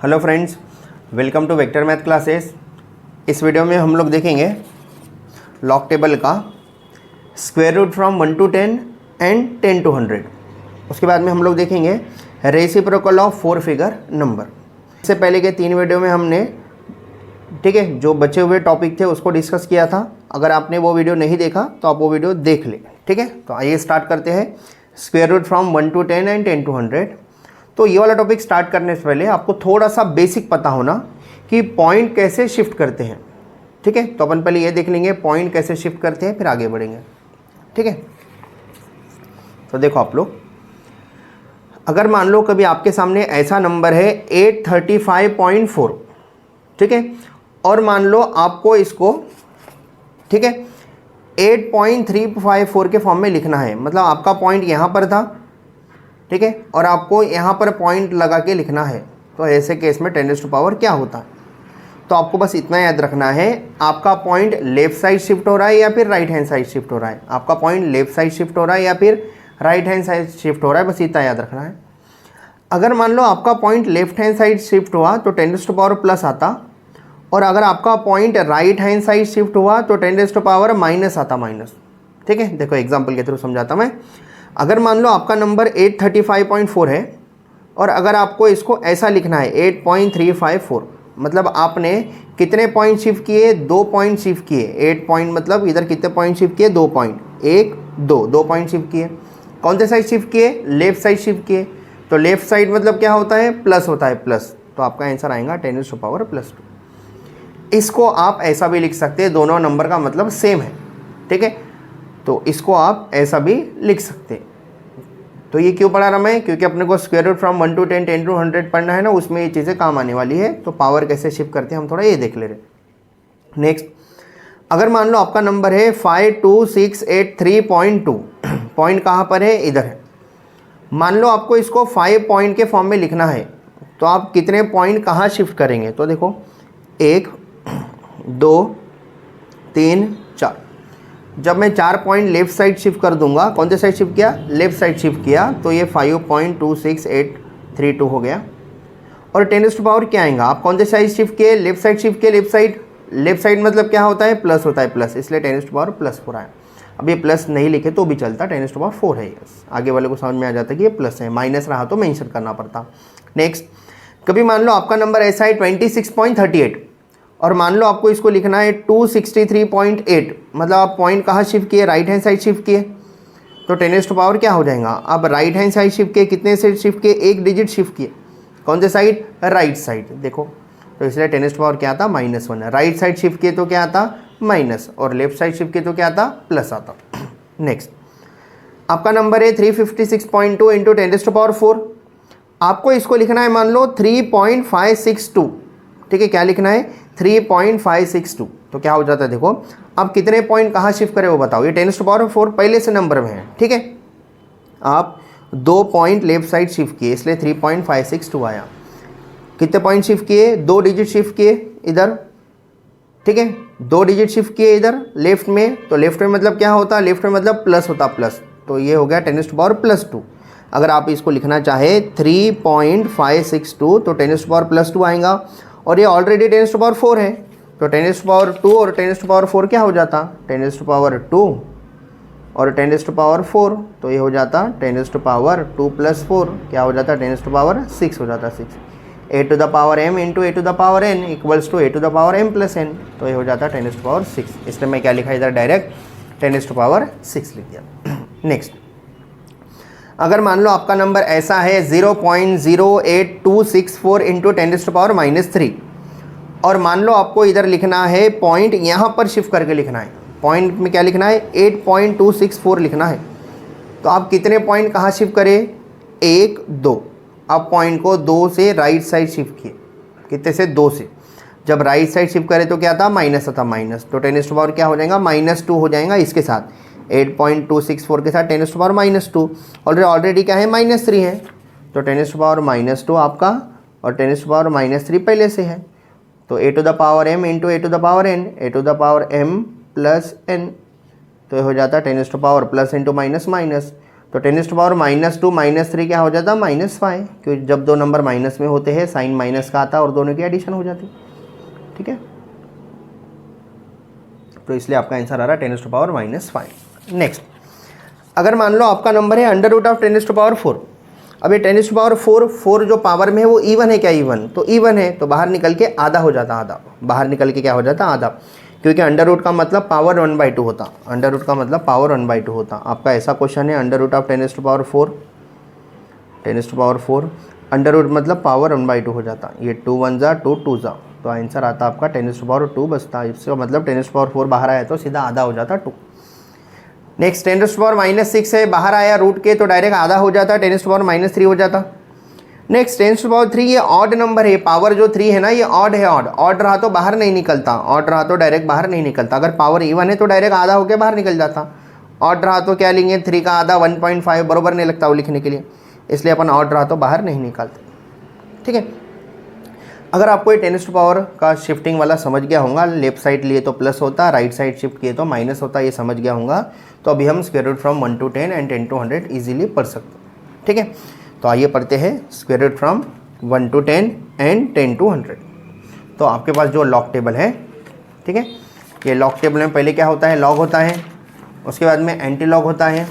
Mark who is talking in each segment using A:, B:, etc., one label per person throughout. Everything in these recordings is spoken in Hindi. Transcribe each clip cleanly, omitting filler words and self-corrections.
A: Hello friends, welcome to vector math classes. इस वीडियो में हम लोग देखेंगे लॉग टेबल का square root from 1 to 10 and 10 to 100। उसके बाद में हम लोग देखेंगे रेसिप्रोकल ऑफ 4 फिगर नंबर। इससे पहले के 3 वीडियो में हमने जो बचे हुए टॉपिक थे उसको डिस्कस किया था। अगर आपने वो वीडियो नहीं देखा तो आप वो वीडियो देख लें। तो आइए स्टार्ट करते हैं square root from 1 to 10 and 10 to 100। तो ये वाला टॉपिक स्टार्ट करने से पहले आपको थोड़ा सा बेसिक पता होना कि पॉइंट कैसे शिफ्ट करते हैं। तो अपन पहले ये देख लेंगे पॉइंट कैसे शिफ्ट करते हैं, फिर आगे बढ़ेंगे। तो देखो आप लोग, अगर मान लो कभी आपके सामने ऐसा नंबर है 835.4, और मान लो आपको इसको 8.354 के फॉर्म में लिखना है। मतलब आपका पॉइंट यहाँ पर था, और आपको यहाँ पर पॉइंट लगा के लिखना है। तो ऐसे केस में 10 टू पावर क्या होता है, तो आपको बस इतना याद रखना है, आपका पॉइंट लेफ्ट साइड शिफ्ट हो रहा है या फिर राइट हैंड साइड शिफ्ट हो रहा है। आपका पॉइंट लेफ्ट साइड शिफ्ट हो रहा है या फिर राइट हैंड साइड शिफ्ट हो रहा है, बस इतना याद रखना है। अगर मान लो आपका point left hand side shift हुआ तो 10 टू पावर प्लस आता, और अगर आपका point right hand side shift हुआ तो 10 टू पावर माइनस आता, माइनस। देखो एग्जाम्पल के थ्रू समझाता मैं। अगर मान लो आपका नंबर 835.4 है, और अगर आपको इसको ऐसा लिखना है 8.354, मतलब आपने कितने पॉइंट शिफ्ट किए, 2 पॉइंट शिफ्ट किए। 8 पॉइंट मतलब इधर कितने पॉइंट शिफ्ट किए, 2 पॉइंट, 1 2 पॉइंट शिफ्ट किए। कौन से साइड शिफ्ट किए, लेफ्ट साइड शिफ्ट किए। तो लेफ्ट साइड मतलब क्या होता है, प्लस होता है, प्लस। तो आपका आंसर आएगा 10 टू पावर +2। इसको आप ऐसा भी लिख सकते हैं, दोनों नंबर का मतलब सेम है। तो इसको आप ऐसा भी लिख सकते हैं। तो ये क्यों पढ़ा रहा मैं, क्योंकि अपने को square root from 1 to 10, 10 to 100 पढ़ना है ना, उसमें ये चीज़ें काम आने वाली है। तो पावर कैसे शिफ्ट करते हैं हम थोड़ा ये देख ले रहे। नेक्स्ट, अगर मान लो आपका नंबर है 52683.2, पॉइंट कहाँ पर है, इधर है। मान लो आपको इसको 5 पॉइंट के फॉर्म में लिखना है, तो आप कितने पॉइंट कहाँ शिफ्ट करेंगे। तो देखो 1 2 3 4। जब मैं 4 पॉइंट लेफ्ट साइड शिफ्ट कर दूंगा, कौन से साइड शिफ्ट किया, लेफ्ट साइड शिफ्ट किया, तो ये 5.26832 हो गया। और 10 टू पावर क्या आएगा, आप कौन से साइड शिफ्ट किए, लेफ्ट साइड शिफ्ट किए। लेफ्ट साइड मतलब क्या होता है, प्लस होता है, प्लस, इसलिए 10 टू पावर +4 आया। अब ये प्लस नहीं लिखे तो भी चलता, 10 टू पावर 4 है। आगे वाले को समझ में आ जाता है कि ये प्लस है, माइनस रहा तो मेंशन करना पड़ता। नेक्स्ट, कभी मान लो आपका नंबर ऐसा है 26.38, और मान लो आपको इसको लिखना है 263.8, मतलब आप पॉइंट कहाँ शिफ्ट किए, राइट हैंड साइड शिफ्ट किए। तो 10 टू पावर क्या हो जाएगा, अब राइट हैंड साइड शिफ्ट किए, कितने साइड शिफ्ट किए, 1 डिजिट शिफ्ट किए। कौन से साइड, राइट साइड। देखो तो इसलिए 10 टू पावर क्या आता, -1। राइट साइड शिफ्ट किए तो क्या आता, माइनस, और लेफ्ट साइड शिफ्ट किए तो क्या आता, प्लस आता। नेक्स्ट, आपका नंबर है 356.2 इंटू 10 टू पावर 4। आपको इसको लिखना है मान लो 3.562। क्या लिखना है, 3.562। तो क्या हो जाता है, देखो अब कितने पॉइंट कहाँ शिफ्ट करें वो बताओ। ये 10 टू पावर 4 पहले से नंबर में है। आप 2 पॉइंट लेफ्ट साइड शिफ्ट किए, इसलिए 3.562 आया। कितने पॉइंट शिफ्ट किए, 2 डिजिट शिफ्ट किए इधर। 2 डिजिट शिफ्ट किए इधर लेफ्ट में। तो लेफ्ट में मतलब क्या होता, लेफ्ट में मतलब प्लस होता, प्लस। तो ये हो गया 10 टू पावर +2। अगर आप इसको लिखना चाहे 3.562, तो 10 टू पावर +2 आएगा, और ये ऑलरेडी 10 टू पावर 4 है। तो 10 टू पावर 2 और 10 टू पावर 4 क्या हो जाता, 10 टू पावर 2 और 10 टू पावर 4। तो ये हो जाता 10 टू पावर 2 + 4 क्या हो जाता, 10 टू पावर 6 हो जाता, 6। a to the power m into a to the power n equals to a to the power m + n। तो ये हो जाता 10 टू पावर 6। इसलिए मैं क्या लिखा इधर, डायरेक्ट 10 टू पावर 6 लिख दिया। नेक्स्ट, अगर मान लो आपका नंबर ऐसा है 0.08264 इंटू 10 टू पावर -3, और मान लो आपको इधर लिखना है पॉइंट, यहाँ पर शिफ्ट करके लिखना है। पॉइंट में क्या लिखना है, 8.264 लिखना है। तो आप कितने पॉइंट कहाँ शिफ्ट करें, 1 2। आप पॉइंट को 2 से राइट साइड शिफ्ट किए, कितने से, 2 से। जब राइट साइड शिफ्ट करें तो क्या था, माइनस था, माइनस। तो 10 टू पावर क्या हो जाएगा, -2 हो जाएगा। इसके साथ 8.264 के साथ 10 टू पावर -2, ऑलरेडी क्या है, -3 है। तो 10 टू पावर -2 आपका, और 10 टू पावर -3 पहले से है। तो a to the power m into a to the power n, a to the power m + n। तो ये हो जाता है 10 to power plus into minus minus. तो 10⁻⁻2 -3 क्या हो जाता -5, क्योंकि जब दो नंबर माइनस में होते हैं साइन माइनस का आता है और दोनों की एडिशन हो जाती, ठीक है। तो इसलिए आपका आंसर आ रहा है 10⁻⁻5। नेक्स्ट, अगर मान लो आपका नंबर है √10⁻4। अब ये 10⁻4 जो पावर में है वो इवन है क्या? इवन, तो इवन है तो बाहर निकल के आधा हो जाता, आधा बाहर निकल के क्या हो जाता? आधा, क्योंकि अंडर का मतलब पावर 1/2 होता, अंडर का मतलब पावर 1/2 होता। आपका ऐसा क्वेश्चन है √10⁻4, 10⁻4 अंडर मतलब पावर 1/2 हो जाता, ये 2 1 जा 2 2 जा, तो आंसर आता आपका 10⁻2 बचता। इसका मतलब 10⁻4 बाहर आया तो सीधा आधा हो जाता 2। नेक्स्ट 10⁻6 है, बाहर आया रूट के तो डायरेक्ट आधा हो जाता, 10⁻3 हो जाता। नेक्स्ट 10⁻3 ये ऑड नंबर है, पावर जो 3 है ना ये ऑड है, ऑड रहा तो बाहर नहीं निकलता, ऑड रहा तो डायरेक्ट बाहर नहीं निकलता। अगर पावर इवन है तो डायरेक्ट आधा होकर बाहर निकल जाता। ऑड रहा तो क्या लेंगे? 3 का आधा 1.5, बरोबर नहीं लगता वो लिखने के लिए, इसलिए अपन ऑड रहा तो बाहर नहीं निकालते, ठीक है। अगर आपको ये 10⁻ का शिफ्टिंग वाला समझ गया होगा, लेफ्ट साइड लिए तो प्लस होता, राइट साइड शिफ्ट किए तो माइनस होता, ये समझ गया होगा, तो अभी हम square root from 1 to 10 and 10 to 100 easily पढ़ सकते हैं, ठीक है। तो आइए पढ़ते हैं square root from 1 to 10 and 10 to 100। तो आपके पास जो लॉग टेबल है, ठीक है, ये लॉग टेबल में पहले क्या होता है? लॉग होता है, उसके बाद में एंटी लॉग होता है,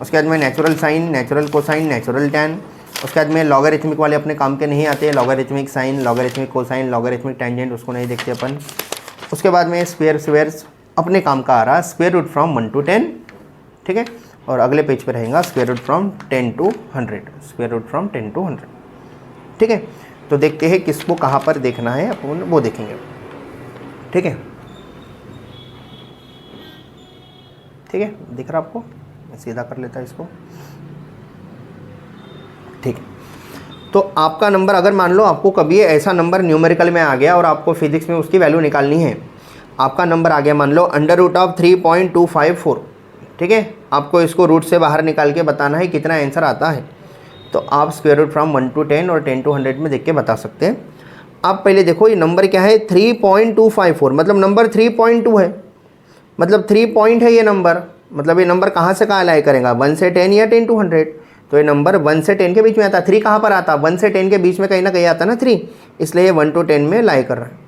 A: उसके बाद में natural sine, natural cosine, natural tan, उसके बाद में लॉगरिथमिक वाले अपने काम के नहीं आते, logarithmic sine, logarithmic cosine, logarithmic tangent, उसको नहीं देखते अपन। उसके बाद में स्क्वेयर्स अपने काम का आ रहा है स्क्वायर रूट फ्रॉम 1 to 10, ठीक है। और अगले पेज पे रहेगा square root from 10 to 100, square root from 10 to 100, ठीक है। तो देखते हैं किसको कहाँ पर देखना है, अपन वो देखेंगे, ठीक है, ठीक है। दिख रहा आपको? मैं सीधा कर लेता इसको, ठीक है। तो आपका नंबर, अगर मान लो आपको कभी ऐसा नंबर न्यूमेरिकल में आ गया और आपको फिजिक्स में उसकी वैल्यू निकालनी है, आपका नंबर आ गया मान लो √3.254, ठीक है। आपको इसको रूट से बाहर निकाल के बताना है कितना आंसर आता है, तो आप स्क्वायर रूट फ्रॉम 1 to 10 और 10 to 100 में देख के बता सकते हैं। आप पहले देखो ये नंबर क्या है? 3.254, मतलब नंबर 3.2 है, मतलब 3 पॉइंट है ये नंबर, मतलब ये नंबर कहाँ से कहाँ लाई करेगा? 1 से 10 या 10 to 100। तो ये नंबर 1 से 10 के बीच में आता है। 3 कहाँ पर आता? 1 से 10 के बीच में कहीं ना कहीं आता ना 3, इसलिए ये 1 to 10 में लाई कर रहा है।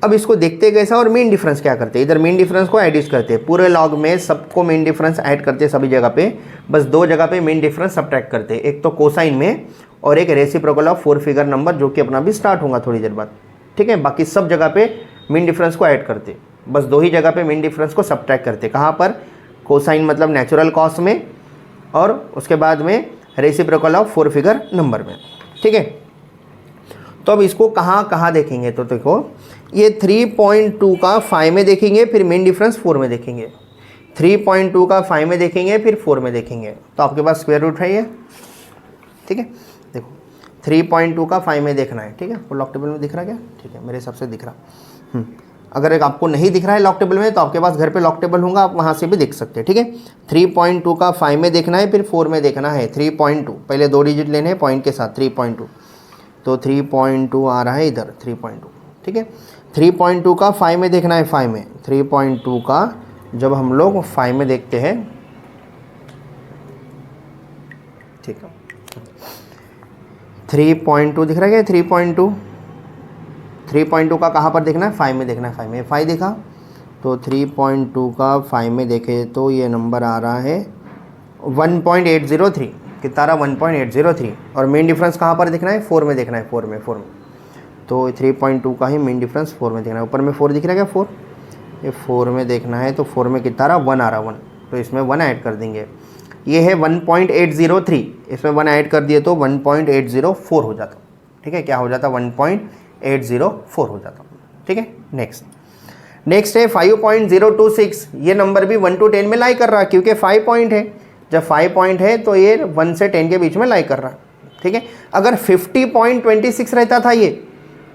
A: अब इसको देखते कैसा, और मीन डिफरेंस क्या करते हैं? इधर मीन डिफरेंस को एडिट करते हैं, पूरे लॉग में सबको मीन डिफरेंस ऐड करते हैं सभी जगह पे, बस 2 जगह पे मीन डिफरेंस सब्ट्रैक्ट करते हैं, एक तो कोसाइन में और एक रेसिप्रोकल ऑफ 4 फिगर नंबर, जो कि अपना भी स्टार्ट होगा थोड़ी देर बाद, ठीक है। बाकी सब जगह पे मीन डिफरेंस को ऐड करते, बस 2 ही जगह पे मीन डिफरेंस को सब्ट्रैक्ट करते। कहाँ पर? कोसाइन मतलब नेचुरल कॉस में, और उसके बाद में रेसिप्रोकल ऑफ 4 फिगर नंबर में, ठीक है। तो अब इसको कहाँ देखेंगे? तो देखो ये 3.2 का 5 में देखेंगे, फिर मेन डिफरेंस 4 में देखेंगे, 3.2 का 5 में देखेंगे, फिर 4 में देखेंगे, तो आपके पास स्क्वायर रूट है ये, ठीक है। देखो 3.2 का 5 में देखना है, ठीक है। वो लॉग टेबल में दिख रहा है क्या? ठीक है, मेरे हिसाब से दिख रहा। अगर एक आपको नहीं दिख रहा है लॉग टेबल में, तो आपके पास घर पे लॉग टेबल होगा, आप वहाँ से भी देख सकते हैं, ठीक है। 3.2 का 5 में देखना है, फिर 4 में देखना है। 3.2 पहले 2 डिजिट लेने हैं पॉइंट के साथ, 3.2, तो 3.2 आ रहा है इधर 3.2, ठीक है। 3.2 का 5 में देखना है, 5 में 3.2 का जब हम लोग 5 में देखते हैं, ठीक है। 3.2 दिख रहा है क्या? 3.2 का कहाँ पर देखना है? 5 में देखना है, 5 में 5 देखा, तो 3.2 का 5 में देखे तो ये नंबर आ रहा है 1.803, कितना रहा? 1.803। और मेन डिफरेंस कहाँ पर देखना है? 4 में देखना है, 4 में तो 3.2 का ही मेन डिफरेंस 4 में देखना है। ऊपर में 4 दिख रहा है क्या? 4, ये 4 में देखना है, तो 4 में कितना रहा? 1 आ रहा, 1, तो इसमें 1 ऐड कर देंगे। ये है 1.803, इसमें 1 ऐड कर दिए तो 1.804 हो जाता, ठीक है। क्या हो जाता? 1.804 हो जाता, ठीक है। नेक्स्ट है 5.026, ये नंबर भी 1 to 10 में लाई कर रहा है, क्योंकि 5 पॉइंट है। जब 5 पॉइंट है तो ये 1 से 10 के बीच में लाई कर रहा है, ठीक है। अगर 50.26 रहता था ये,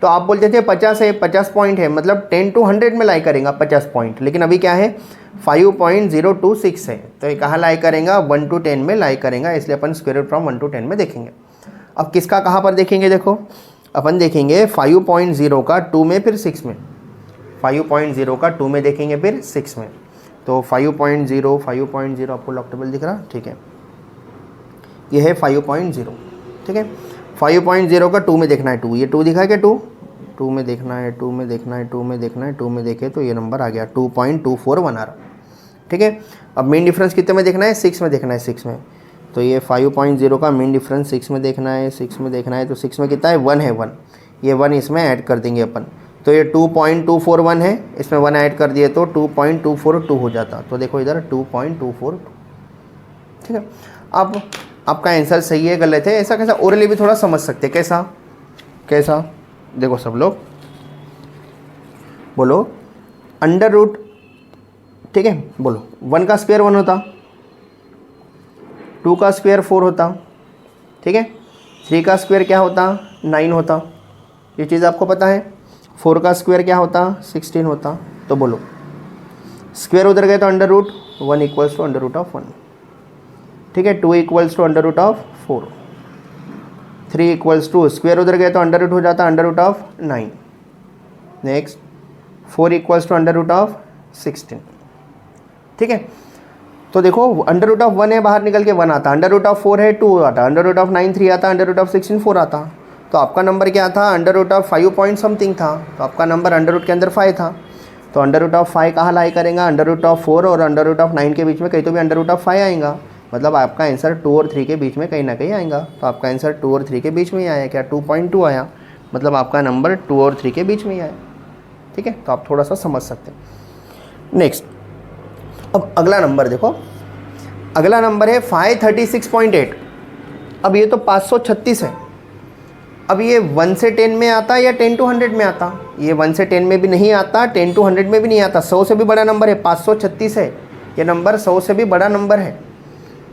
A: तो आप बोलते थे 50 है, 50 पॉइंट है, मतलब 10 to 100 में लाई करेगा 50 पॉइंट। लेकिन अभी क्या है? 5.026 है, तो ये कहाँ लाई करेगा? 1 to 10 में लाई करेगा, इसलिए अपन स्क्वायर रूट फ्रॉम 1 to 10 में देखेंगे। अब किसका कहाँ पर देखेंगे? देखो अपन देखेंगे 5.0 का 2 में, फिर 6 में। 5.0 का 2 में देखेंगे, फिर 6 में। तो 5.0 आपको लॉक टेबल दिख रहा, ठीक है। ये है 5.0, ठीक है। 5.0 का 2 में देखना है 2, ये 2 दिखा क्या 2 में देखना है, 2 में देखना है, 2 में देखना है, 2 में देखे तो ये नंबर आ गया 2.241 आ रहा, ठीक है। अब मेन डिफरेंस कितने में देखना है, 6 में देखना है, 6 में। तो ये 5.0 का मेन डिफरेंस 6 में देखना है, 6 में देखना है, तो 6 में कितना है 1 है, 1, ये 1 इसमें ऐड कर देंगे अपन, तो ये 2.241 है, इसमें 1 ऐड कर दिए तो 2.242 हो जाता। तो देखो इधर 2.242, ठीक है। अब आपका आंसर सही है गलत है, ऐसा कैसा ओरली भी थोड़ा समझ सकते हैं, कैसा कैसा देखो सब लोग बोलो, अंडर रूट, ठीक है, बोलो 1 का स्क्वायर 1 होता, 2 का स्क्वायर 4 होता, ठीक है, 3 का स्क्वायर क्या होता 9 होता, ये चीज़ आपको पता है। 4 का स्क्वायर क्या होता 16 होता। तो बोलो स्क्वायर उधर गए तो under root 1 equals to under root of 1, ठीक है, 2 equals to under root of 4, 3 equals to square उधर गए तो अंडर रूट हो जाता under root of 9, next 4 equals to under root of 16, ठीक है। तो देखो अंडर रूट ऑफ 1 है, बाहर निकल के 1 आता, अंडर रूट ऑफ 4 है 2 आता, अंडर रूट ऑफ 9 3 आता, अंडर रूट ऑफ 16 4 आता। तो आपका नंबर क्या था, under root of 5 point something था, तो आपका नंबर अंडर रूट के अंदर 5 था। तो अंडर रूट ऑफ 5 कहाँ लाई करेंगे, अंडर रूट ऑफ 4 और अंडर रूट ऑफ 9 के बीच में कहीं तो भी अंडर रूट ऑफ 5 आएगा, मतलब आपका आंसर 2 और 3 के बीच में कहीं ना कहीं आएगा। तो आपका आंसर 2 और 3 के बीच में ही आया, क्या 2.2 आया, मतलब आपका नंबर 2 और 3 के बीच में ही आया, ठीक है। तो आप थोड़ा सा समझ सकते हैं। नेक्स्ट अब अगला नंबर देखो, अगला नंबर है 536.8। अब ये तो 536 है, अब ये 1 से 10 में आता या 10 to 100 में आता, ये 1 से 10 में भी नहीं आता, 10 to 100 में भी नहीं आता, 100 से भी बड़ा नंबर है, 536 है, ये नंबर 100 से भी बड़ा नंबर है।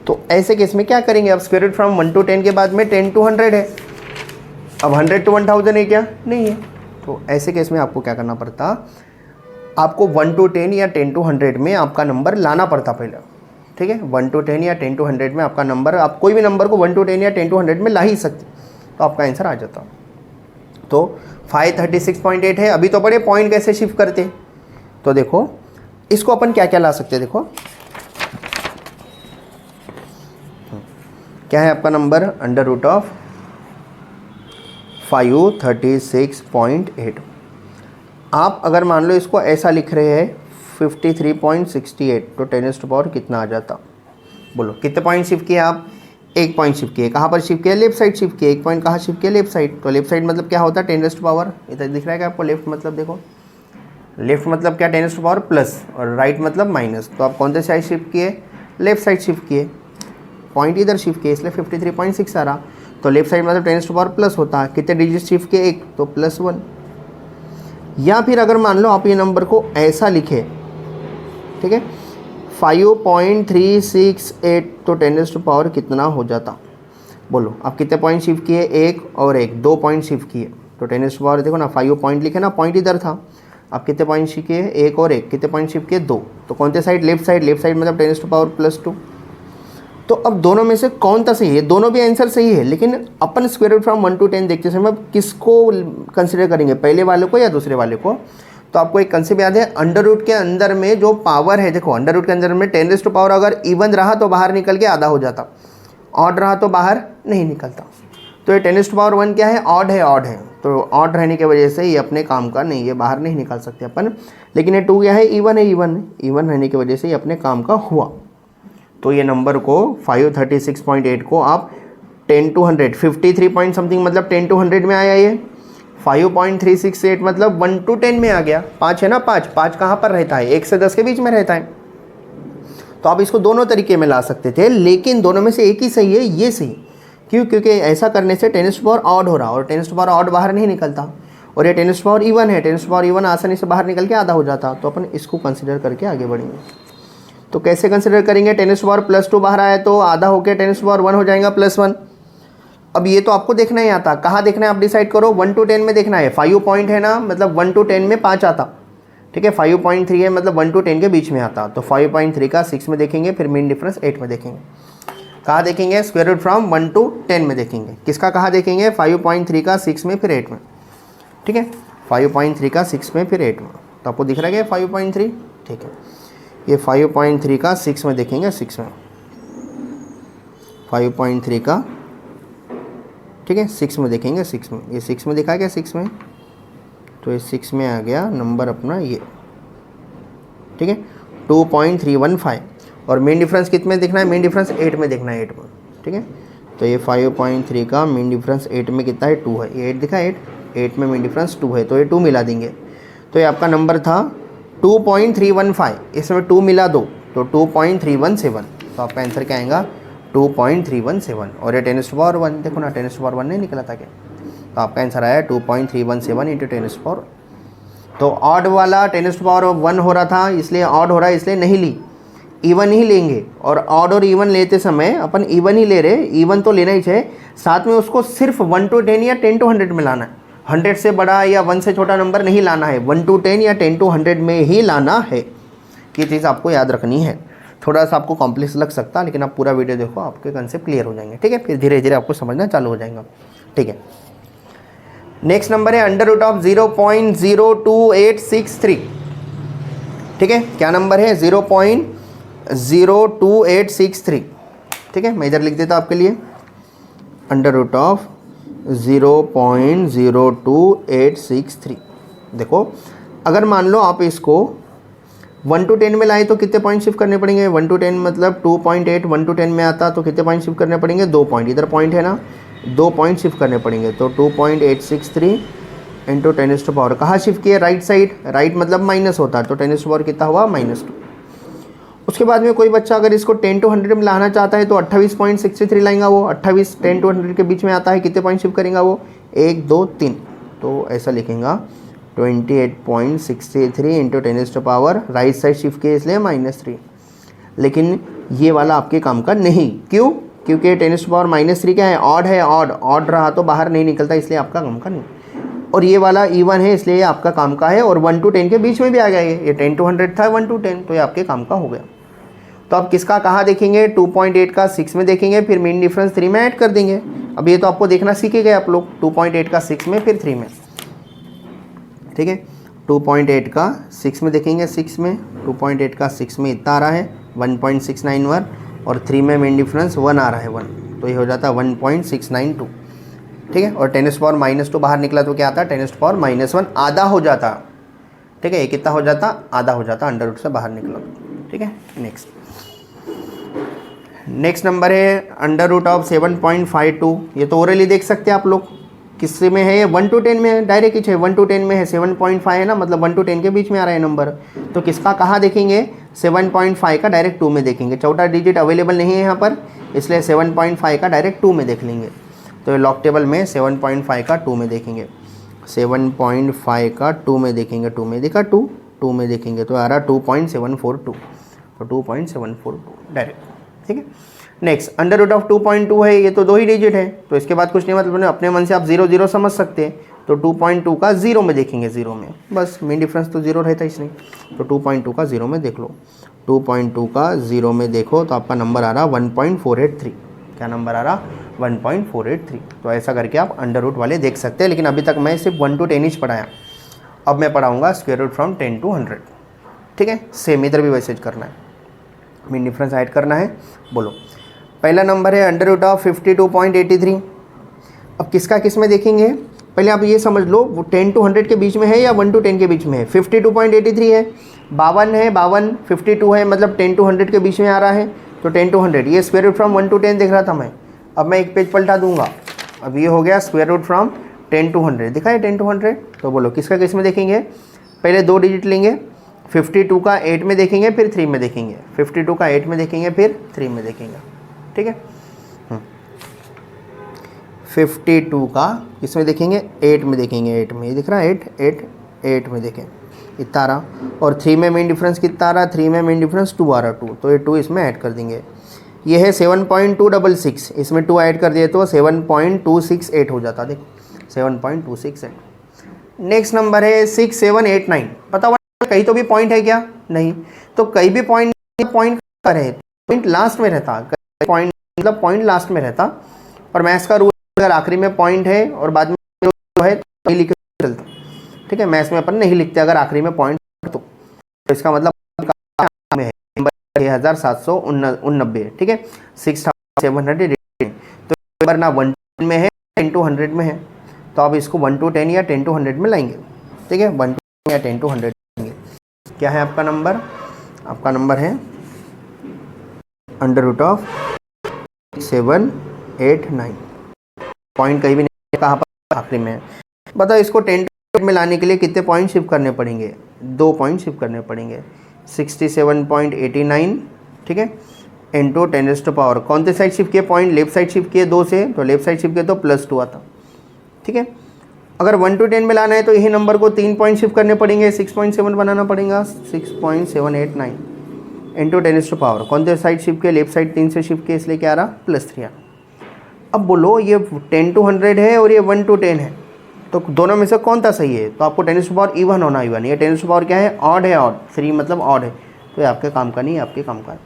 A: तो ऐसे केस में क्या करेंगे, अब स्क्वायर रूट फ्रॉम 1 to 10 के बाद में 10 to 100 है, अब 100 to 1000 है क्या, नहीं है। तो ऐसे केस में आपको क्या करना पड़ता, आपको 1 to 10 या 10 to 100 में आपका नंबर लाना पड़ता पहले, ठीक है। 1 to 10 या 10 to 100 में आपका नंबर, आप कोई भी नंबर को 1 to 10 या 10 to 100 में ला ही सकते, तो आपका आंसर आ जाता। तो 536.8 है, अभी तो बड़े पॉइंट कैसे शिफ्ट करते, तो देखो इसको अपन क्या क्या ला सकते हैं, देखो क्या है आपका नंबर, अंडर रूट ऑफ 536.8। आप अगर मान लो इसको ऐसा लिख रहे हैं 53.68, तो 10⁻⁴ कितना आ जाता, बोलो कितने पॉइंट शिफ्ट किए आप, 1 पॉइंट शिफ्ट किए, कहाँ पर शिफ्ट किया, लेफ्ट साइड शिफ्ट किए, 1 पॉइंट कहाँ शिफ्ट किया, लेफ्ट साइड। तो लेफ्ट साइड मतलब क्या होता है 10⁻⁴, इधर दिख रहा है क्या आपको, लेफ्ट मतलब देखो, लेफ्ट मतलब क्या 10⁻⁴ प्लस, और राइट मतलब माइनस। तो आप कौन से साइड शिफ्ट किए, लेफ्ट साइड शिफ्ट किए, पॉइंट इधर शिफ्ट किए, इसलिए 53.6 आ रहा। तो लेफ्ट साइड मतलब 10⁻⁴ प्लस होता है, कितने डिजिट शिफ्ट किए, 1, तो +1। या फिर अगर मान लो आप ये नंबर को ऐसा लिखे, ठीक है, 5.368, तो 10⁻⁴ कितना हो जाता, बोलो आप कितने पॉइंट शिफ्ट किए, 1 और 1, 2 पॉइंट शिफ्ट किए, तो 10⁻⁴ देखो ना 5 पॉइंट लिखे ना, पॉइंट इधर था, आप कितने पॉइंट शिफ्ट किए, 1 और 1, कितने पॉइंट शिफ्ट किए, 2, तो कौन से side, left side, left side मतलब 10⁻⁻ +2। तो अब दोनों में से कौन सा सही है, दोनों भी आंसर सही है, लेकिन अपन स्क्वायर रूट फ्रॉम 1 to 10 देखते समय किसको कंसिडर करेंगे, पहले वाले को या दूसरे वाले को। तो आपको एक कंसेप्ट याद है, अंडर रूट के अंदर में जो पावर है, देखो अंडर रूट के अंदर में 10⁻⁴ अगर इवन रहा तो बाहर निकल के आधा हो जाता, ऑड रहा तो बाहर नहीं निकलता। तो ये 10⁻⁴ क्या है, ऑड है, ऑड है, तो ऑड रहने की वजह से ये अपने काम का नहीं, ये बाहर नहीं निकाल सकते अपन। लेकिन ये 2 क्या है, इवन है, इवन रहने की वजह से ये अपने काम का हुआ। तो ये नंबर को 536.8 को आप 10 to 100, 53 पॉइंट समथिंग मतलब 10 to 100 में आया, ये 5.368 मतलब 1 to 10 में आ गया। 5 है ना, 5 कहाँ पर रहता है, 1 से 10 के बीच में रहता है। तो आप इसको दोनों तरीके में ला सकते थे, लेकिन दोनों में से एक ही सही है, ये सही। क्यों, क्योंकि ऐसा करने से 10⁻⁴ ऑड हो रहा, और 10⁻⁴ ऑड बाहर नहीं निकलता, और ये 10⁻⁴ इवन है, 10⁻⁴ इवन आसानी से बाहर निकल के आधा हो जाता। तो अपन इसको कंसिडर करके आगे बढ़ेंगे। तो कैसे कंसिडर करेंगे, 10⁻⁴ +2 बाहर आया तो आधा होकर 10⁻⁴ हो जाएगा +1। अब ये तो आपको देखना ही आता, कहाँ देखना है आप डिसाइड करो, 1 to 10 में देखना है। 5 पॉइंट है ना, मतलब 1 to 10 में 5 आता, ठीक है। 5.3 है मतलब 1 to 10 के बीच में आता, तो 5.3 का 6 में देखेंगे, फिर मेन डिफरेंस 8 में देखेंगे। कहाँ देखेंगे, स्क्वायर रूट फ्रॉम 1 to 10 में देखेंगे। किसका कहाँ देखेंगे, 5.3 का 6 में, फिर 8 में, ठीक है। 5.3 का 6 में, फिर 8 में। तो आपको दिख रहा है 5.3, ठीक है। ये 5.3 का 6 में देखेंगे, 6 में, 5.3 का, ठीक है, 6 में देखेंगे, 6 में, ये 6 में दिखा क्या, 6 में, तो ये 6 में आ गया नंबर अपना ये, ठीक है, 2.315। और मेन डिफरेंस कितने में देखना है, मेन डिफरेंस 8 में देखना है, 8 में, ठीक है। तो ये 5.3 का मेन डिफरेंस 8 में कितना है, 2 है, ये 8 दिखा, 8 में मेन डिफरेंस 2 है, तो ये 2 मिला देंगे। तो ये आपका नंबर था 2.315, इसमें 2 मिला दो तो 2.317, तो आपका आंसर क्या आएगा 2.317। और ये 10⁻1, देखो ना 10⁻1 नहीं निकला था क्या, तो आपका आंसर आया 2.317 इंटू 10⁻। तो ऑड वाला 10⁻1 हो रहा था, इसलिए ऑड हो रहा है, इसलिए नहीं ली, इवन ही लेंगे। और ऑड और इवन लेते समय अपन इवन ही ले रहे, इवन तो लेना ही चाहिए, साथ में उसको सिर्फ 1 to 10 या 10 to 100 में लाना है, 100 से बड़ा या 1 से छोटा नंबर नहीं लाना है, 1 to 10 या 10 to 100 में ही लाना है। ये चीज़ आपको याद रखनी है। थोड़ा सा आपको कॉम्प्लेक्स लग सकता है, लेकिन आप पूरा वीडियो देखो, आपके कंसेप्ट क्लियर हो जाएंगे, ठीक है, फिर धीरे धीरे आपको समझना चालू हो जाएगा, ठीक है। नेक्स्ट नंबर है √of 0.02863, ठीक है, क्या नंबर है 0.02863, ठीक है, मैं इधर लिख देता आपके लिए √of 0.02863। देखो अगर मान लो आप इसको 1 to 10 में लाए तो कितने पॉइंट शिफ्ट करने पड़ेंगे, 1 to 10 मतलब 2.8, 1 to 10 में आता तो कितने पॉइंट शिफ्ट करने पड़ेंगे, 2 पॉइंट, इधर पॉइंट है ना, 2 पॉइंट शिफ्ट करने पड़ेंगे। तो 2.863 इंटू 10⁻, कहाँ शिफ्ट किया, राइट साइड, राइट मतलब माइनस होता है, तो 10⁻, कितना हुआ -2। उसके बाद में कोई बच्चा अगर इसको 10 to 100 में लाना चाहता है तो 28.63 लाएगा वो, 28 10 to 100 के बीच में आता है, कितने पॉइंट शिफ्ट करेगा वो, 1 2 3, तो ऐसा लिखेगा 28.63 इंटू 10⁻, राइट साइड शिफ्ट किया इसलिए -3। लेकिन ये वाला आपके काम का नहीं, क्यों, क्योंकि 10⁻³ क्या है, ऑड है, ऑड रहा तो बाहर नहीं निकलता, इसलिए आपका काम का नहीं। और ये वाला इवन है, इसलिए आपका काम का है, और 1 to 10 के बीच में भी आ गया, ये 10 to 100 था, 1 to 10, तो ये आपके काम का हो गया। तो आप किसका कहाँ देखेंगे, 2.8 का 6 में देखेंगे, फिर मेन डिफरेंस 3 में ऐड कर देंगे। अब ये तो आपको देखना सीखे गए आप लोग, 2.8 का 6 में, फिर 3 में, ठीक है। 2.8 का 6 में देखेंगे, 6 में 2.8 का 6 में इतना आ रहा है 1.691, और 3 में मेन डिफरेंस 1 आ रहा है 1, तो ये हो जाता है 1.692, ठीक है। और 10⁻² बाहर निकला तो क्या आता है, 10⁻1 आधा हो जाता, ठीक है, ये कितना हो जाता, आधा हो जाता, अंडर रूट से बाहर निकला, ठीक है। नेक्स्ट नंबर है √of 7.52, ये तो ओरली देख सकते हैं आप लोग, किससे में है ये, 1 to 10 में है, डायरेक्ट ही 1 to 10 में है, 7.5 है ना, मतलब 1 to 10 के बीच में आ रहा है नंबर, तो किसका कहाँ देखेंगे, 7.5 का डायरेक्ट 2 में देखेंगे, चौथा डिजिट अवेलेबल नहीं है यहाँ पर, इसलिए 7.5 का डायरेक्ट 2 में देख लेंगे। तो ये लॉक टेबल में 7.5 का 2 में देखेंगे, 7.5 का 2 में देखेंगे, 2 में देखा, 2 में देखेंगे तो आ रहा 2.742, तो 2.742 डायरेक्ट, ठीक है। नेक्स्ट √of 2.2 है, ये तो 2 ही डिजिट है, तो इसके बाद कुछ नहीं, मतलब अपने मन से आप 0 0 समझ सकते हैं, तो 2.2 का 0 में देखेंगे, 0 में बस, मेन डिफरेंस तो 0 रहता है इसमें, तो 2.2 का 0 में देख लो, 2.2 का 0 में देखो तो आपका नंबर आ रहा 1.483, क्या नंबर आ रहा 1.483। तो ऐसा करके आप √ वाले देख सकते हैं, लेकिन अभी तक मैं सिर्फ 1 to 10 ही पढ़ाया, अब मैं पढ़ाऊँगा स्क्वायर रूट फ्रॉम 10 to 100, ठीक है। सेम इधर भी वैसे करना है, मेन डिफरेंस ऐड करना है। बोलो, पहला नंबर है √of 52.83। अब किसका किस में देखेंगे, पहले आप ये समझ लो वो 10 to 100 के बीच में है या 1 to 10 के बीच में है, 52.83 है, 52 है, 52 है, मतलब 10 to 100 के बीच में आ रहा है, तो 10 to 100, ये स्क्वायर रूट फ्रॉम 1 to 10 देख रहा था मैं, अब मैं एक पेज पलटा दूंगा, अब ये हो गया स्क्वायर रूट फ्रॉम 10 to 100, दिखा है 10 to 100। तो बोलो किसका किस में देखेंगे, पहले 2 डिजिट लेंगे, 52 का 8 में देखेंगे, फिर 3 में देखेंगे, 52 का 8 में देखेंगे, फिर 3 में देखेंगे, ठीक है। 52 का इसमें देखेंगे, 8 में देखेंगे, 8 में, ये दिख रहा है 8 में देखें, इतना आ रहा, और 3 में मेन डिफरेंस कितना आ रहा, 3 में मेन डिफरेंस 2 आ रहा, 2, तो ये 2 इसमें ऐड कर देंगे। ये है 7.266, इसमें 2 ऐड कर दिए तो 7.268 हो जाता, देखो 7.268। नेक्स्ट नंबर है 6789, पता हुआ कहीं तो भी पॉइंट है क्या, नहीं, तो कहीं भी पॉइंट का रहे, पॉइंट लास्ट में रहता, पॉइंट मतलब पॉइंट लास्ट में रहता, और मैथ्स का रूल अगर आखिरी में पॉइंट है और बाद में जो है तो लिख चलता, ठीक है। मैथ्स में अपन नहीं लिखते अगर आखिरी में पॉइंट, तो इसका मतलब है 6789, ठीक है, 6700 नंबर ना 1 to 10 में है 10 to 100 में है, तो आप इसको 1 to 10 या 10 to 100 में लाएंगे। ठीक है, 1 to 10 या 10 to 100 लाएंगे। क्या है आपका नंबर? आपका नंबर है √789। पॉइंट कहीं भी नहीं, कहाँ पर? आखिरी में है। बताओ इसको 10 to 100 में लाने के लिए कितने पॉइंट शिफ्ट करने पड़ेंगे? 2 पॉइंट शिफ्ट करने पड़ेंगे। 67.89, ठीक है, इंटू 10⁻। कौन से साइड शिफ्ट किए पॉइंट? लेफ्ट साइड शिफ्ट किए 2 से, तो लेफ्ट साइड शिफ्ट किए तो +2 आता। ठीक है, अगर 1 to 10 में लाना है तो यही नंबर को 3 पॉइंट शिफ्ट करने पड़ेंगे, 6.7 बनाना पड़ेगा। 6.789 इंटू 10⁻। कौन से साइड शिफ्ट किए? लेफ्ट साइड 3 से शिफ्ट किए, इसलिए क्या आ रहा? +3 आ। अब बोलो ये 10 to 100 है और ये 1 to 10 है, तो दोनों में से कौन सा सही है? तो आपको 10⁻, इवन होना, इवन। ये 10⁻ क्या है? ऑड है, ऑड। 3 मतलब ऑड है, तो ये आपके काम का नहीं है, आपके काम का है।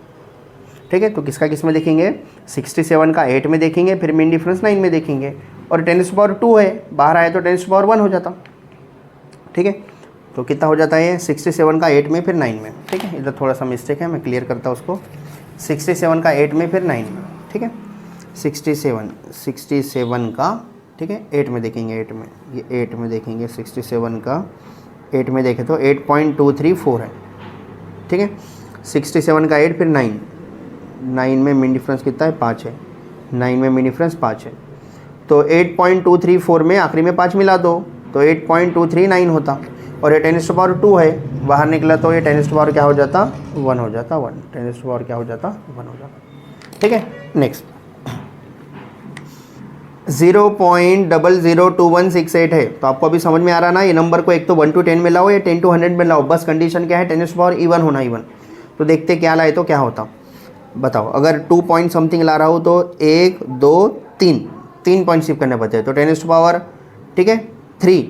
A: ठीक है, तो किसका किस में देखेंगे? 67 का 8 में देखेंगे, फिर मेन डिफरेंस 9 में देखेंगे। और 10⁻2 है, बाहर आए तो 10⁻1 हो जाता। ठीक है, तो कितना हो जाता है? 67 का 8 में, फिर 9 में। ठीक है, इधर थोड़ा सा मिस्टेक है, मैं क्लियर करता हूँ उसको। 67 का 8 में, फिर 9 में। ठीक है, 67 का, ठीक है, 8 में देखेंगे, 8 में, ये 8 में देखेंगे। 67 का 8 में देखें तो 8.234 है। ठीक है, 67 का 8 फिर 9 में मिन डिफरेंस कितना है? 5 है। 9 में मिन डिफरेंस 5 है, तो 8.234 में आखिरी में 5 मिला दो तो 8.239 होता। और ये 10⁻2 है, बाहर निकला तो ये 10⁻ क्या हो जाता? 1 हो जाता। 1 10⁻ क्या हो जाता? 1 हो जाता। ठीक है, नेक्स्ट 0.002168 है। तो आपको अभी समझ में आ रहा ना, ये नंबर को एक तो 1 to 10 में लाओ या 10 to 100 में लाओ, बस कंडीशन क्या है? 10⁻, इवन होना, इवन। तो देखते क्या लाए तो क्या होता, बताओ। अगर 2 पॉइंट समथिंग ला रहा हूँ तो 1 2 3 पॉइंट शिफ्ट करने पड़ते हैं, तो 10⁻, ठीक है, 3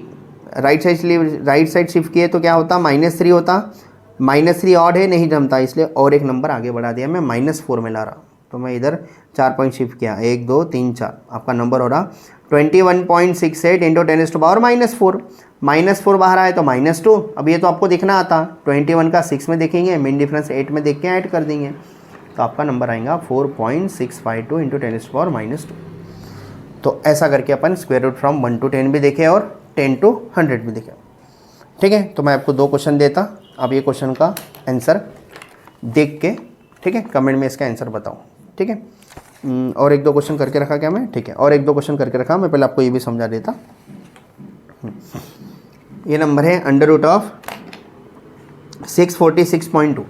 A: राइट साइड शिफ्ट किए तो क्या होता? -3 होता। -3 ऑड है, नहीं जमता, इसलिए और एक नंबर आगे बढ़ा दिया मैं, -4 में ला रहा। तो मैं इधर 4 पॉइंट शिफ्ट किया, 1 2 3 4। आपका नंबर हो रहा 21.68 इंटू 10⁻⁻4। -4 बाहर आए तो -2। अब ये तो आपको देखना आता, 21 का 6 में देखेंगे, मेन डिफरेंस 8 में देख के ऐड कर देंगे, तो आपका नंबर आएगा 4.652 इंटू 10⁻²। तो ऐसा करके अपन स्क्वायर रूट फ्रॉम 1 to 10 भी देखे और 10 to 100 भी देखे। ठीक है, तो मैं आपको 2 क्वेश्चन देता, अब ये क्वेश्चन का आंसर देख के, ठीक है, कमेंट में इसका आंसर बताओ। ठीक है, और 1 2 क्वेश्चन करके रखा क्या मैं? ठीक है, और 1 2 क्वेश्चन करके रखा। मैं पहले आपको ये भी समझा देता। ये नंबर है √646.2।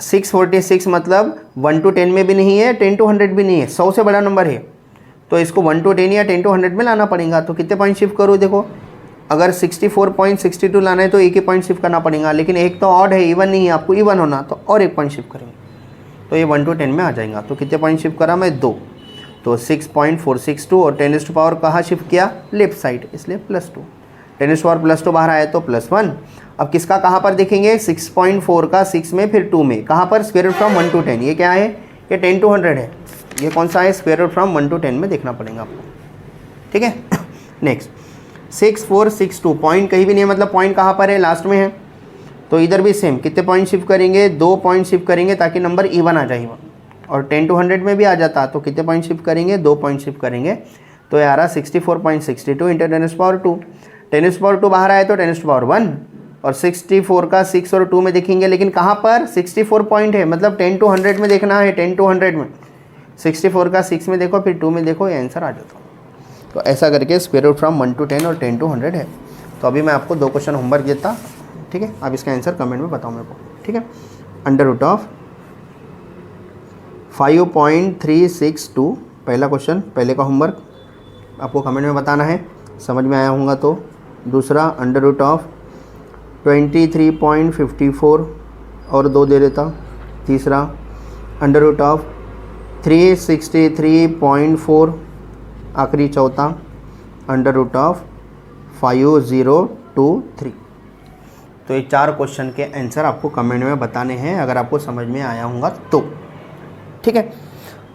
A: 646 मतलब 1 to 10 में भी नहीं है, 10 to 100 भी नहीं है, 100 से बड़ा नंबर है, तो इसको 1 to 10 या 10 to 100 में लाना पड़ेगा। तो कितने पॉइंट शिफ्ट करूँ? देखो, अगर 64.62 लाना है तो एक ही पॉइंट शिफ्ट करना पड़ेगा, लेकिन एक तो ऑड है, इवन नहीं है, आपको इवन होना, तो और एक पॉइंट शिफ्ट करेंगे तो ये 1 to 10 में आ जाएगा। तो कितने पॉइंट शिफ्ट करा मैं? 2, तो 6.462। और 10⁻ कहाँ शिफ्ट किया? लेफ्ट साइड, इसलिए +2। 10⁻² +2 बाहर आया तो +1। अब किसका कहाँ पर देखेंगे? 6.4 का 6 में, फिर 2 में, कहाँ पर? Square root from 1 to 10। ये क्या है? ये 10 to 100 है। ये कौन सा है? स्क्वायर रूट फ्रॉम 1 to 10 में देखना पड़ेगा आपको। ठीक है, नेक्स्ट 6462। पॉइंट कहीं भी नहीं है, मतलब पॉइंट कहाँ पर है? लास्ट में है। तो इधर भी सेम, कितने पॉइंट शिफ्ट करेंगे? 2 पॉइंट शिफ्ट करेंगे ताकि नंबर इवन आ जाए। और 10 to 100 में भी आ जाता, तो कितने पॉइंट शिफ्ट करेंगे? 2 पॉइंट शिफ्ट करेंगे, तो ये आ रहा 64.62 इंटू 10⁻²। 10⁻² बाहर आए तो 10⁻1। और 64 का 6 और 2 में देखेंगे, लेकिन कहाँ पर? 64 पॉइंट है, मतलब 10 to 100 में देखना है। 10 to 100 में 64 का 6 में देखो, फिर 2 में देखो, ये आंसर आ जाता। तो ऐसा करके स्क्वायर रूट फ्रॉम 1 to 10 और 10 to 100 है। तो अभी मैं आपको 2 क्वेश्चन होमवर्क देता। ठीक है, आप इसका आंसर कमेंट में बताओ मेरे को। ठीक है, √5.362 पहला क्वेश्चन, पहले का होमवर्क आपको कमेंट में बताना है, समझ में आया होगा तो। दूसरा √23.54 और 2 दे देता। तीसरा √363.4। आखिरी चौथा √5023। तो ये 4 क्वेश्चन के आंसर आपको कमेंट में बताने हैं, अगर आपको समझ में आया होगा तो। ठीक है,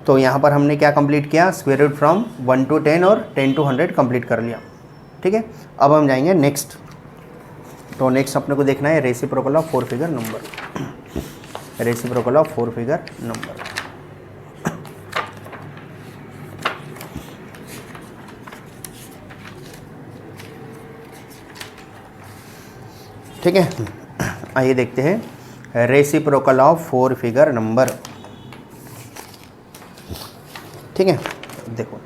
A: तो यहाँ पर हमने क्या कंप्लीट किया? स्क्वायर रूट फ्रॉम 1 to 10 और 10 to 100 कंप्लीट कर लिया। ठीक है, अब हम जाएंगे नेक्स्ट। तो नेक्स्ट अपने को देखना है reciprocal of 4 figure number. Reciprocal of 4 figure number. ठीक है, आइए देखते हैं रेसिप्रोकल ऑफ 4 फिगर नंबर। ठीक है, देखो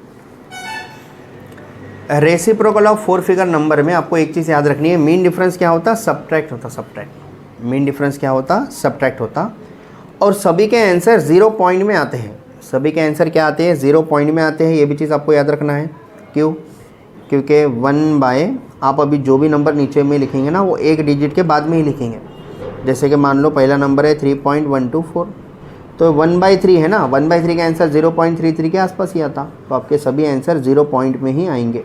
A: रेसिप्रोकल ऑफ 4 फिगर नंबर में आपको एक चीज़ याद रखनी है, मीन डिफरेंस क्या होता, सब्ट्रैक्ट होता, सब्ट्रैक्ट। मीन डिफरेंस क्या होता, सब्ट्रैक्ट होता। और सभी के आंसर 0 पॉइंट में आते हैं, सभी के आंसर क्या आते हैं, 0 पॉइंट में आते हैं। ये भी चीज़ आपको याद रखना है। क्यों? क्योंकि 1 बाय, आप अभी जो भी नंबर नीचे में लिखेंगे ना वो एक डिजिट के बाद में ही लिखेंगे। जैसे कि मान लो पहला नंबर है 3.124, तो 1/3 है ना, 1/3 का आंसर 0.33 के आसपास ही आता, तो आपके सभी आंसर 0 पॉइंट में ही आएंगे,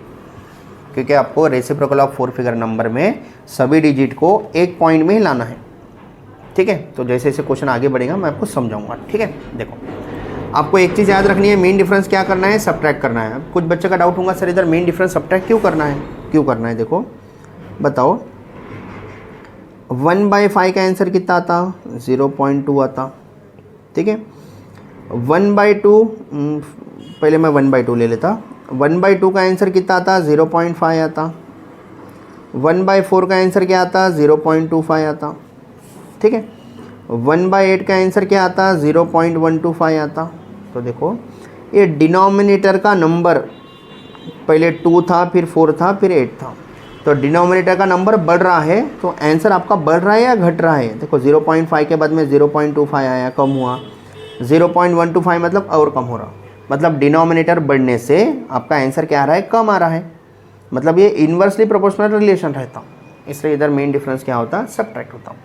A: क्योंकि आपको रेसिप्रोकल ऑफ 4 फिगर नंबर में सभी डिजिट को एक पॉइंट में ही लाना है। ठीक है, तो जैसे जैसे क्वेश्चन आगे बढ़ेगा मैं आपको समझाऊंगा। ठीक है, देखो आपको एक चीज़ याद रखनी है, मीन डिफरेंस क्या करना है, सब्ट्रैक्ट करना है। कुछ बच्चे का डाउट होगा सर इधर मीन डिफरेंस सब्ट्रैक्ट क्यों करना है, क्यों करना है, देखो बताओ। 1/5 का आंसर कितना आता, 0.2 आता। ठीक है, 1/2, पहले मैं 1/2 ले लेता। 1/2 का आंसर कितना आता, 0.5 आता। 1/4 का आंसर क्या आता, 0.25 आता। ठीक है, 1/8 का आंसर क्या आता, 0.125 आता। तो देखो ये डिनोमिनेटर का नंबर पहले 2 था, फिर 4 था, फिर 8 था, तो डिनोमिनेटर का नंबर बढ़ रहा है, तो आंसर आपका बढ़ रहा है या घट रहा है। देखो 0.5 के बाद में 0.25 आया, कम हुआ। 0.125 मतलब और कम हो रहा, मतलब डिनोमिनेटर बढ़ने से आपका आंसर क्या आ रहा है, कम आ रहा है। मतलब ये इन्वर्सली प्रोपोर्शनल रिलेशन रहता, इसलिए इधर मेन डिफरेंस क्या होता, सब्ट्रैक्ट होता।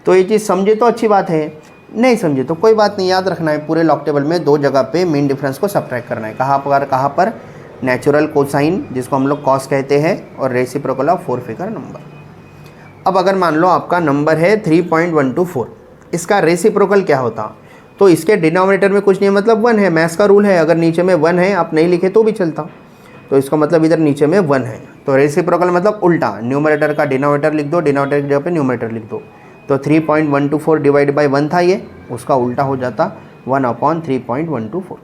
A: तो ये चीज़ समझे तो अच्छी बात है, नहीं समझे तो कोई बात नहीं। याद रखना है पूरे लॉग टेबल में 2 जगह पे मीन डिफरेंस को सब्ट्रैक्ट करना है। कहाँ पर नेचुरल कोसाइन, जिसको हम लोग कॉस कहते हैं, और रेसिप्रोकल ऑफ 4 फिगर नंबर। अब अगर मान लो आपका नंबर है 3.124, इसका रेसिप्रोकल क्या होता, तो इसके डिनोमिनेटर में कुछ नहीं, मतलब 1 है। मैथ्स का रूल है, अगर नीचे में 1 है आप नहीं लिखे तो भी चलता, तो इसका मतलब इधर नीचे में 1 है। तो रेसिप्रोकल मतलब उल्टा, न्यूमरेटर का डिनोमिनेटर लिख दो, डिनोमिनेटर की जगह पे न्यूमरेटर लिख दो। तो 3.124 डिवाइड बाई 1 था, ये उसका उल्टा हो जाता 1/3.124।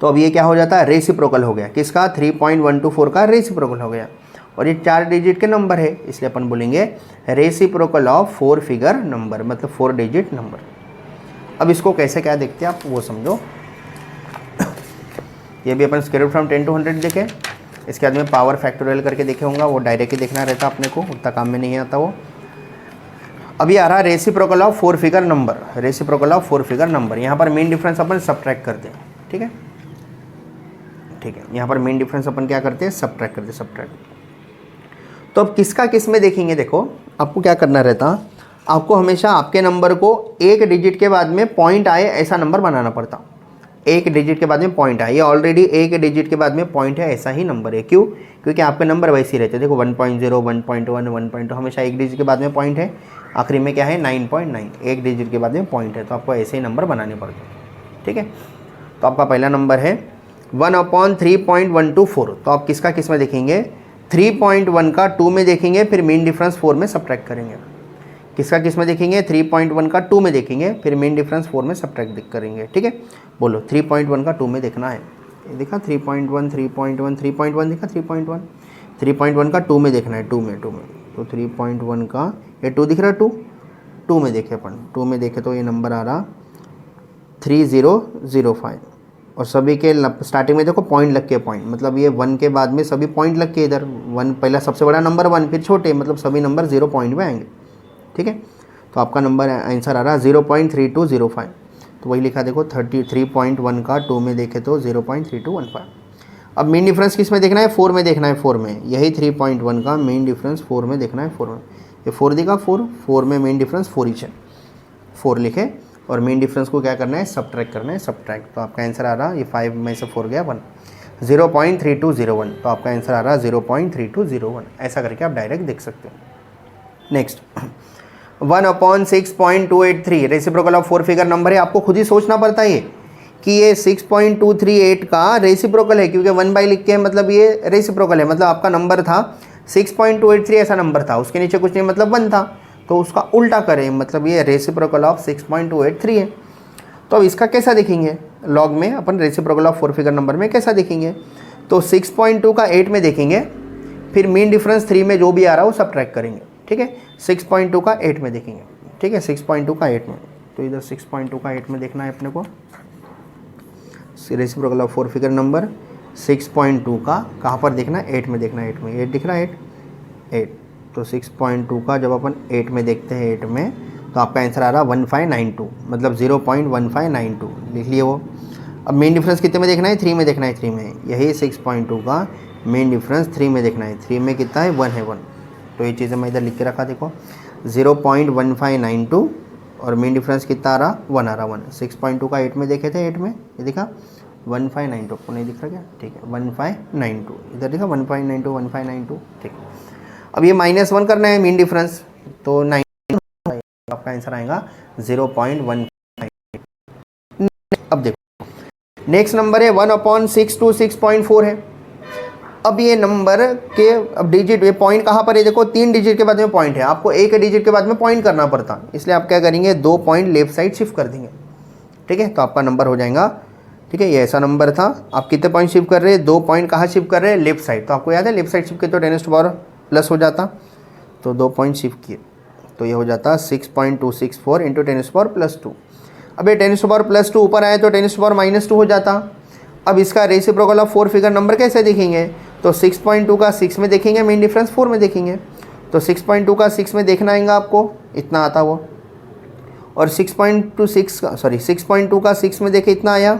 A: तो अब ये क्या हो जाता है, रेसिप्रोकल हो गया। किसका, 3.124 का रेसिप्रोकल हो गया। और ये 4 डिजिट के नंबर है, इसलिए अपन बोलेंगे रेसिप्रोकल ऑफ 4 फिगर नंबर, मतलब 4 डिजिट नंबर। अब इसको कैसे क्या देखते हैं आप वो समझो। ये भी अपन स्क्वायर रूट फ्रॉम 10 to 100 देखे, इसके बाद में पावर फैक्टोरियल करके देखे होंगे, वो डायरेक्ट ही देखना रहता अपने को, उतना काम में नहीं आता वो। अभी आ रहा reciprocal of 4 figure number, reciprocal of 4 figure number. यहाँ पर मेन डिफरेंस अपन सब्ट्रैक्ट करते हैं। ठीक है, ठीक है, यहाँ पर मेन डिफरेंस अपन क्या करते हैं, सब्ट्रैक्ट करते हैं, सब्ट्रैक्ट। तो अब किसका किस में देखेंगे, देखो आपको क्या करना रहता, आपको हमेशा आपके नंबर को एक डिजिट के बाद में पॉइंट आए ऐसा नंबर बनाना पड़ता। एक डिजिट के बाद में पॉइंट आए, ये ऑलरेडी एक डिजिट के बाद में पॉइंट है ऐसा ही नंबर है। क्यों? क्योंकि आपके नंबर वैसे ही रहते हैं। देखो 1.0, 1.1, 1.2 हमेशा एक डिजिट के बाद में पॉइंट है, आखिरी में क्या है 9.9, एक डिजिट के बाद में पॉइंट है, तो आपको ऐसे ही नंबर बनाने पड़ते हैं। ठीक है, तो आपका पहला नंबर है 1/3.124, तो आप किसका किस में देखेंगे, 3.1 का 2 में देखेंगे, फिर मेन डिफरेंस 4 में सब्ट्रैक्ट करेंगे। किसका किस में देखेंगे, 3.1 का 2 में देखेंगे, फिर मेन डिफरेंस 4 में सब्ट्रैक्ट करेंगे। ठीक है, बोलो 3.1 का 2 में देखना है, ये देखा 3.1, 3.1, 3.1 देखा, 3.1 का 2 में देखना है, 2 में, तो 3.1 का ये 2 दिख रहा है, 2 में देखे अपन, 2 में देखे तो ये नंबर आ रहा 3005। और सभी के स्टार्टिंग में देखो पॉइंट लग के, पॉइंट मतलब ये 1 के बाद में सभी पॉइंट लग के, इधर 1 पहला सबसे बड़ा नंबर 1, फिर छोटे, मतलब सभी नंबर 0 पॉइंट में आएंगे। ठीक है, तो आपका नंबर आंसर आ रहा 0.3205, तो वही लिखा देखो 33.1 का 2 में देखे तो 0.3215। अब मेन डिफरेंस किस में देखना है, 4 में देखना है, 4 में, यही 3.1 का मेन डिफरेंस 4 में देखना है, 4 में, ये 4 दिखा, 4 में मेन डिफरेंस 4 ही है, 4 लिखे, और मेन डिफरेंस को क्या करना है, सब्ट्रैक्ट करना है, सब्ट्रैक्ट। तो आपका आंसर आ रहा, ये 5 में से 4 गया 1, 0.3201, तो आपका आंसर आ रहा 0.3201। ऐसा करके आप डायरेक्ट देख सकते हो। Next 1/6.283 reciprocal of 4 figure number है। आपको खुद ही सोचना पड़ता है ये कि ये 6.238 का रेसिप्रोकल है, क्योंकि 1 बाई लिख के मतलब ये रेसिप्रोकल है, मतलब आपका नंबर था 6.283 ऐसा नंबर था, उसके नीचे कुछ नहीं मतलब 1 था, तो उसका उल्टा करें, मतलब ये रेसिप्रोकल ऑफ 6.283 है। तो अब इसका कैसा देखेंगे लॉग में, अपन रेसिप्रोकल ऑफ 4 फिगर नंबर में कैसा देखेंगे, तो 6.2 का 8 में देखेंगे, फिर मीन डिफरेंस 3 में जो भी आ रहा है वो सब्ट्रैक्ट करेंगे। ठीक है। 6.2 का 8 में देखेंगे, ठीक है, 6.2 का 8 में, तो इधर 6.2 का 8 में देखना है अपने को। रेसिप्रोकल ऑफ 4 फिगर नंबर 6.2 का कहाँ पर देखना है, 8 में देखना है। 8 में 8 दिख रहा है, 8 तो 6.2 का जब अपन 8 में देखते हैं 8 में, तो आपका आंसर आ रहा 1592, मतलब 0.1592 लिख लिए वो। अब मेन डिफरेंस कितने में देखना है, 3 में देखना है। 3 में यही 6.2 का मेन डिफरेंस 3 में देखना है। 3 में कितना है, 1 है, 1। तो ये चीज़ें मैं इधर लिख के रखा, देखो 0.1592 और मेन डिफरेंस कितना आ रहा, 1 आ रहा, 1। 6.2 का 8 में देखे थे, 8 में ये दिखा 1592, आपको नहीं दिख रहा क्या, ठीक है 1592, इधर देखा 1.92 1592, ठीक है। अब ये -1 करना है मेन डिफरेंस, तो 9 आपका आंसर आएगा 0.15। अब देखो नेक्स्ट नंबर है 1/6 to 6.4 है। अब ये नंबर के अब डिजिट, ये पॉइंट कहाँ पर है, देखो 3 डिजिट के बाद में पॉइंट है, आपको एक डिजिट के बाद में पॉइंट करना पड़ता, इसलिए आप क्या करेंगे, 2 पॉइंट लेफ्ट साइड शिफ्ट कर देंगे, ठीक है। तो आपका नंबर हो जाएगा, ठीक है, ये ऐसा नंबर था। आप कितने पॉइंट शिफ्ट कर रहे हैं, 2 पॉइंट कहाँ शिफ्ट कर रहे हैं, लेफ्ट साइड। तो आपको याद है लेफ्ट साइड शिफ्ट किए तो 10⁻+ हो जाता, तो 2 पॉइंट शिफ्ट किए तो ये हो जाता 6.264 × 10⁻+2। अब ये 10⁻+2 ऊपर आए तो 10⁻−2 हो जाता। अब इसका रेसिप्रोकल ऑफ 4 फिगर नंबर कैसे देखेंगे, तो 6.2 का 6 में देखेंगे, मेन डिफरेंस 4 में देखेंगे। तो 6.2 का 6 में देखना आएगा आपको, इतना आता वो, और 6.2 का 6 में देखे इतना आया।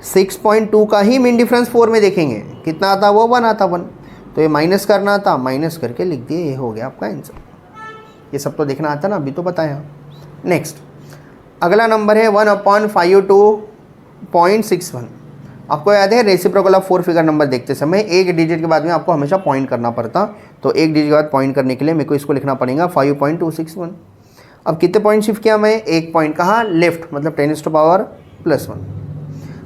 A: 6.2 का ही मेन डिफरेंस 4 में देखेंगे, कितना आता वो, 1 आता, 1। तो ये माइनस करना था, माइनस करके लिख दिए, ये हो गया आपका आंसर। ये सब तो देखना आता ना, अभी तो बताया। नेक्स्ट अगला नंबर है 1/52.61। आपको याद है रेसिप्रोकल ऑफ 4 फिगर नंबर देखते समय एक डिजिट के बाद में आपको हमेशा पॉइंट करना पड़ता, तो एक डिजिट के बाद पॉइंट करने के लिए मेरे को इसको लिखना पड़ेगा 5.261। अब कितने पॉइंट शिफ्ट किया मैं, एक पॉइंट कहाँ, लेफ्ट, मतलब 10⁻+1।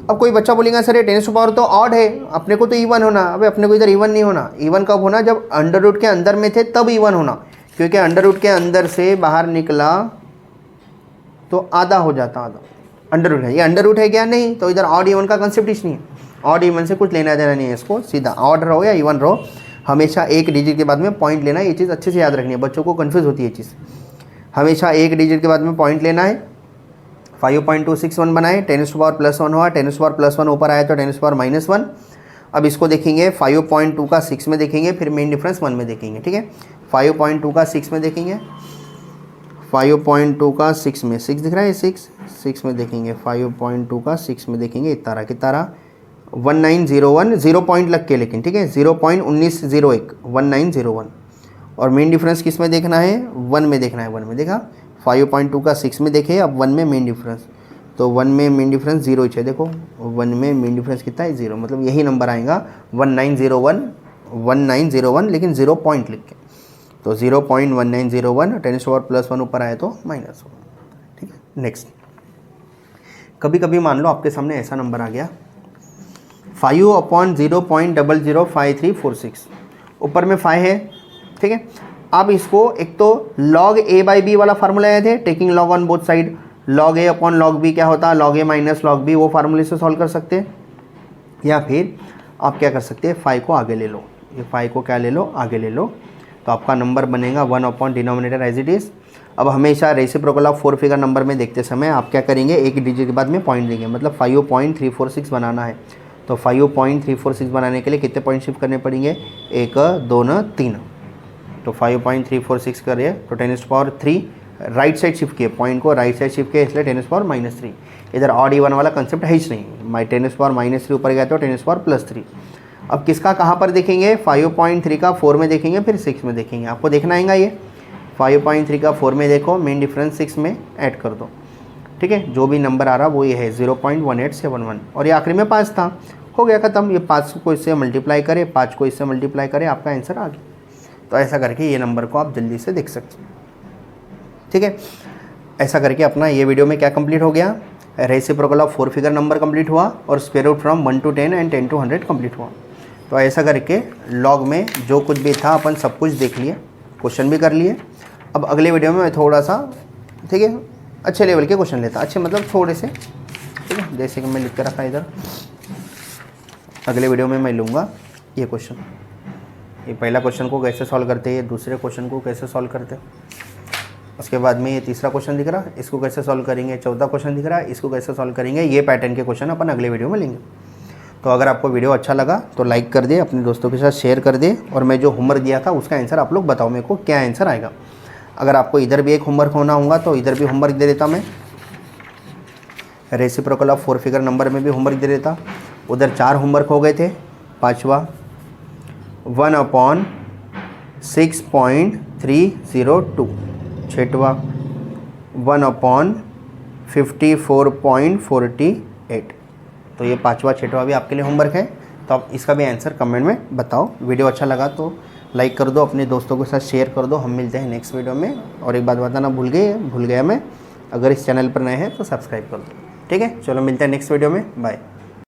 A: अब कोई बच्चा बोलेगा सर ये 10⁻² तो ऑड है, अपने को तो इवन होना। अबे अपने को इधर इवन नहीं होना, इवन कब होना, जब अंडर रूट के अंदर में थे तब इवन होना, क्योंकि अंडर रूट के अंदर से बाहर निकला तो आधा हो जाता, आधा अंडर रूट है। ये अंडर रूट है क्या, नहीं, तो इधर ऑड इवन का कंसेप्ट ही नहीं है। ऑड इवन से कुछ लेना देना नहीं है, इसको सीधा ऑड रहो या इवन रहो, हमेशा एक डिजिट के बाद में पॉइंट लेना है। ये चीज़ अच्छे से याद रखनी है, बच्चों को कन्फ्यूज़ होती है ये चीज़। हमेशा एक डिजिट के बाद में पॉइंट लेना है। 5.261 बनाए, 10⁻+1 हुआ, 10⁻+1 ऊपर आया तो 10⁻−1। अब इसको देखेंगे 5.2 का 6 में देखेंगे, फिर मेन डिफरेंस 1 में देखेंगे, ठीक है। 5.2 का 6 में देखेंगे, 5.2 का 6 में, 6 दिख रहा है, 6 में देखेंगे, 5.2 का 6 में देखेंगे, इतना कितना रहा 1901, 0 पॉइंट लग के, लेकिन ठीक है 0.1901, 1901। और मेन डिफरेंस किस में देखना है, 1 में देखना है, 1 में देखा। 5.2 का 6 में देखे, अब 1 में मेन डिफरेंस, तो 1 में मेन डिफरेंस 0 ही है, देखो 1 में मेन डिफरेंस कितना है, 0, मतलब यही नंबर आएगा 1901, लेकिन 0 पॉइंट लिख के, तो 0.1901, 10⁻+1 ऊपर आए तो -1, ठीक है। नेक्स्ट कभी कभी मान लो आपके सामने ऐसा नंबर आ गया 5/0.005346, ऊपर में 5 है, ठीक है। अब इसको एक तो log a/b वाला फार्मूला याद है, taking log on both side, log a upon log b क्या होता है, log a minus log b, वो फार्मूले से सॉल्व कर सकते हैं। या फिर आप क्या कर सकते हैं, 5 को आगे ले लो, ये 5 को क्या ले लो, आगे ले लो, तो आपका नंबर बनेगा 1 upon denominator as it is. अब हमेशा रेसिप्रोकल ऑफ 4 फिगर नंबर में देखते समय आप क्या करेंगे, एक डिजिट के बाद में पॉइंट देंगे, मतलब 5.346 बनाना है। तो 5.346 बनाने के लिए कितने पॉइंट शिफ्ट करने पड़ेंगे, 1 2 3, तो 5.346 करिए तो 10⁻3 राइट साइड शिफ्ट किए, पॉइंट को राइट साइड शिफ्ट किए, इसलिए 10⁻−3। इधर ऑड इवन वाला कंसेप्ट है ही नहीं, 10⁻−3 ऊपर गया तो 10⁻+3। अब किसका कहाँ पर देखेंगे, 5.3 का 4 में देखेंगे, फिर 6 में देखेंगे, आपको देखना आएगा ये 5.3 का 4 में देखो, मेन डिफरेंस 6 में ऐड कर दो, ठीक है। जो भी नंबर आ रहा वो ये है 0.1871, और ये आखिरी में 5 था, हो गया ख़त्म। ये 5 को इससे मल्टीप्लाई करें, 5 को इससे मल्टीप्लाई करें, आपका आंसर आ गया। तो ऐसा करके ये नंबर को आप जल्दी से देख सकते हैं, ठीक है। ऐसा करके अपना ये वीडियो में क्या कंप्लीट हो गया, reciprocal of 4 figure number complete हुआ, और square root from 1 to 10 and 10 to 100 complete हुआ। तो ऐसा करके लॉग में जो कुछ भी था अपन सब कुछ देख लिए, क्वेश्चन भी कर लिए। अब अगले वीडियो में मैं थोड़ा सा, ठीक है, अच्छे लेवल के क्वेश्चन लेता, अच्छे मतलब थोड़े से, ठीक है, जैसे कि मैं लिख कर रखा इधर, अगले वीडियो में मैं लूँगा ये क्वेश्चन। ये पहला क्वेश्चन को कैसे सॉल्व करते हैं, ये दूसरे क्वेश्चन को कैसे सॉल्व करते हैं, उसके बाद में ये तीसरा क्वेश्चन दिख रहा है, इसको कैसे सॉल्व करेंगे, चौथा क्वेश्चन दिख रहा है, इसको कैसे सॉल्व करेंगे। ये पैटर्न के क्वेश्चन अपन अगले वीडियो में लेंगे। तो अगर आपको वीडियो अच्छा लगा तो लाइक कर दे, अपने दोस्तों के साथ शेयर कर दे, और मैं जो होमवर्क दिया था उसका आंसर आप लोग बताओ मेरे को क्या आंसर आएगा। अगर आपको इधर भी एक होमवर्क होना होगा तो इधर भी होमवर्क दे देता मैं, रेसिप्रोकल ऑफ 4 फिगर नंबर में भी होमवर्क दे देता। उधर 4 होमवर्क हो गए थे। पाँचवा 1/6.302, छठवा 1/54.48। तो ये पाँचवा छठवा भी आपके लिए होमवर्क है। तो आप इसका भी आंसर कमेंट में बताओ। वीडियो अच्छा लगा तो लाइक कर दो, अपने दोस्तों के साथ शेयर कर दो। हम मिलते हैं नेक्स्ट वीडियो में। और एक बात बताना भूल गया मैं, अगर इस चैनल पर नए हैं तो सब्सक्राइब कर दो। ठीक है, चलो मिलते हैं नेक्स्ट वीडियो में। बाय।